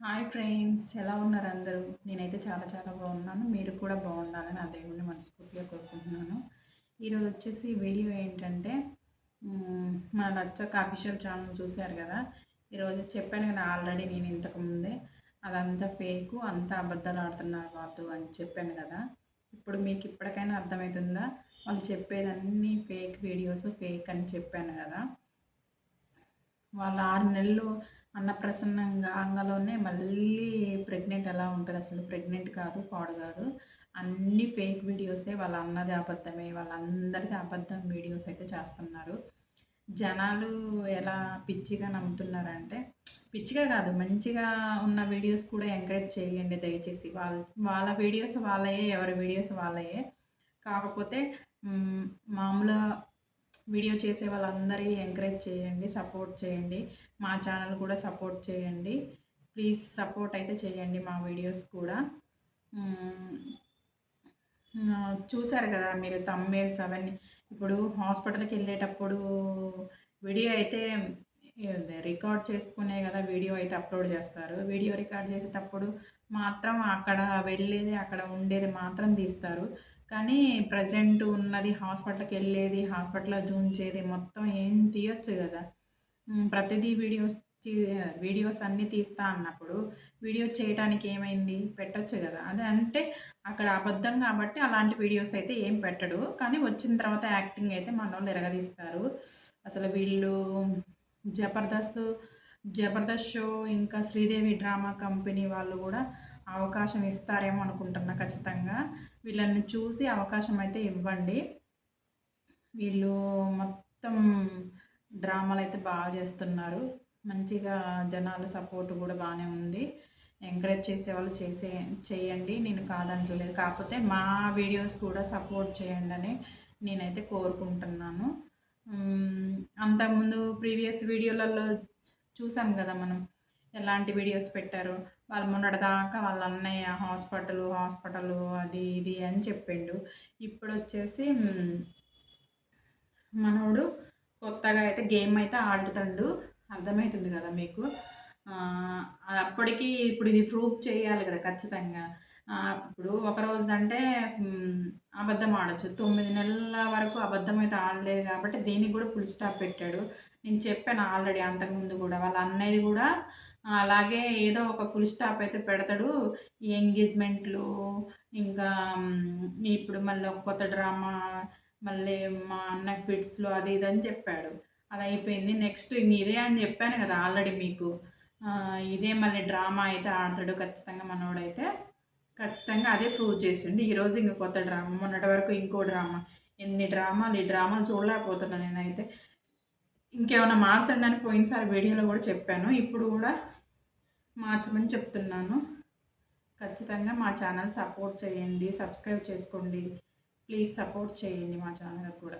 Hi friends, ఎలా ఉన్నారు అందరూ? నేనైతే చాలా చాలా బాగున్నాను. మీరు కూడా బాగుండాలని ఆ దేవుడిని మనస్ఫూర్తిగా కోరుకుంటున్నాను. ఈరోజు వచ్చేసి వీడియో ఏంటంటే మన నచ్చక అఫీషియల్ ఛానల్ చూశారు కదా. ఈరోజు చెప్పాను కదా ఆల్రెడీ నేను ఇంతకుముందే, అదంతా ఫేకు, అంతా అబద్ధాలు ఆడుతున్నారు వాళ్ళు అని చెప్పాను కదా. ఇప్పుడు మీకు ఇప్పటికైనా అర్థమవుతుందా? వాళ్ళు చెప్పేదన్నీ ఫేక్ వీడియోస్, ఫేక్ అని చెప్పాను కదా. వాళ్ళ 6 నెలలు అన్నప్రసన్నంగా అంగలోనే మళ్ళీ ప్రెగ్నెంట్ ఎలా ఉంటుంది? అసలు ప్రెగ్నెంట్ కాదు, పాడు కాదు. అన్నీ ఫేక్ వీడియోసే. వాళ్ళ అన్నది అబద్ధమే, వాళ్ళందరిది అబద్ధం వీడియోస్ అయితే చేస్తున్నారు. జనాలు ఎలా పిచ్చిగా నమ్ముతున్నారంటే, పిచ్చిగా కాదు, మంచిగా ఉన్న వీడియోస్ కూడా ఎంకరేజ్ చేయండి దయచేసి. వాళ్ళ వీడియోస్ వాళ్ళయే, ఎవరి వీడియోస్ వాళ్ళయే. కాకపోతే మామూలుగా వీడియో చేసే వాళ్ళందరి ఎంకరేజ్ చేయండి, సపోర్ట్ చేయండి. మా ఛానల్ కూడా సపోర్ట్ చేయండి. ప్లీజ్ సపోర్ట్ అయితే చేయండి మా వీడియోస్ కూడా. చూసారు కదా మీరు థంబ్నెయిల్స్ అవన్నీ. ఇప్పుడు హాస్పిటల్కి వెళ్ళేటప్పుడు వీడియో అయితే రికార్డ్ చేసుకునే కదా వీడియో అయితే అప్లోడ్ చేస్తారు. వీడియో రికార్డ్ చేసేటప్పుడు మాత్రం అక్కడ వెళ్ళేది, అక్కడ ఉండేది మాత్రం తీస్తారు. కానీ ప్రజెంట్ ఉన్నది, హాస్పిటల్కి వెళ్ళేది, హాస్పిటల్లో చూయించేది మొత్తం ఏం తీయొచ్చు కదా. ప్రతిదీ వీడియోస్ అన్నీ తీస్తా అన్నప్పుడు వీడియో చేయడానికి ఏమైంది? పెట్టొచ్చు కదా. అదే అంటే అక్కడ అబద్ధం కాబట్టి అలాంటి వీడియోస్ అయితే ఏం పెట్టడు. కానీ వచ్చిన తర్వాత యాక్టింగ్ అయితే మనోళ్ళు ఎరగదీస్తారు. అసలు వీళ్ళు జబర్దస్త్ జబర్దస్త్ షో, ఇంకా శ్రీదేవి డ్రామా కంపెనీ వాళ్ళు కూడా అవకాశం ఇస్తారేమో అనుకుంటున్నా ఖచ్చితంగా. వీళ్ళని చూసి అవకాశం అయితే ఇవ్వండి. వీళ్ళు మొత్తం డ్రామాలు అయితే బాగా చేస్తున్నారు. మంచిగా జనాల సపోర్ట్ కూడా బాగానే ఉంది. ఎంకరేజ్ చేసేవాళ్ళు చేయండి, నేను కాదంటలేదు. కాకపోతే మా వీడియోస్ కూడా సపోర్ట్ చేయండి అని నేనైతే కోరుకుంటున్నాను. అంతకుముందు ప్రీవియస్ వీడియోలలో చూసాం కదా మనం ఎలాంటి వీడియోస్ పెట్టారు. వాళ్ళు మొన్నటిదాకా వాళ్ళ అన్నయ్య హాస్పిటల్ అది ఇది అని చెప్పిండు. ఇప్పుడు వచ్చేసి మనోడు కొత్తగా అయితే గేమ్ అయితే ఆడుతాడు. అర్థమవుతుంది కదా మీకు. అప్పటికి ఇప్పుడు ఇది ప్రూఫ్ చేయాలి కదా ఖచ్చితంగా. ఇప్పుడు ఒక రోజుదంటే అబద్ధం ఆడొచ్చు. 9 నెలల వరకు అబద్ధం అయితే ఆడలేదు కాబట్టి దీనికి కూడా ఫుల్ స్టాప్ పెట్టాడు. నేను చెప్పాను ఆల్రెడీ అంతకుముందు కూడా. వాళ్ళ అన్నయ్యది కూడా అలాగే ఏదో ఒక ఫుల్ స్టాప్ అయితే పెడతాడు. ఈ ఎంగేజ్మెంట్లు, ఇంకా ఇప్పుడు మళ్ళీ ఒక కొత్త డ్రామా, మళ్ళీ మా అన్న ఫిట్స్లో అది ఇది అని చెప్పాడు. అది అయిపోయింది. నెక్స్ట్ ఇంక ఇదే అని చెప్పాను కదా ఆల్రెడీ మీకు. ఇదే మళ్ళీ డ్రామా అయితే ఆడతాడు ఖచ్చితంగా మనోడైతే. ఖచ్చితంగా అదే ప్రూవ్ చేసిండు. ఈరోజు ఇంక కొత్త డ్రామా, మొన్నటి వరకు ఇంకో డ్రామా. ఎన్ని డ్రామాలు, ఈ డ్రామాలు చూడలేకపోతున్నాను నేనైతే. ఇంకేమైనా మార్చండి అని పోయినసారి వీడియోలో కూడా చెప్పాను. ఇప్పుడు కూడా మార్చమని చెప్తున్నాను. ఖచ్చితంగా మా ఛానల్ సపోర్ట్ చేయండి, సబ్స్క్రైబ్ చేసుకోండి. ప్లీజ్ సపోర్ట్ చేయండి మా ఛానల్ కూడా.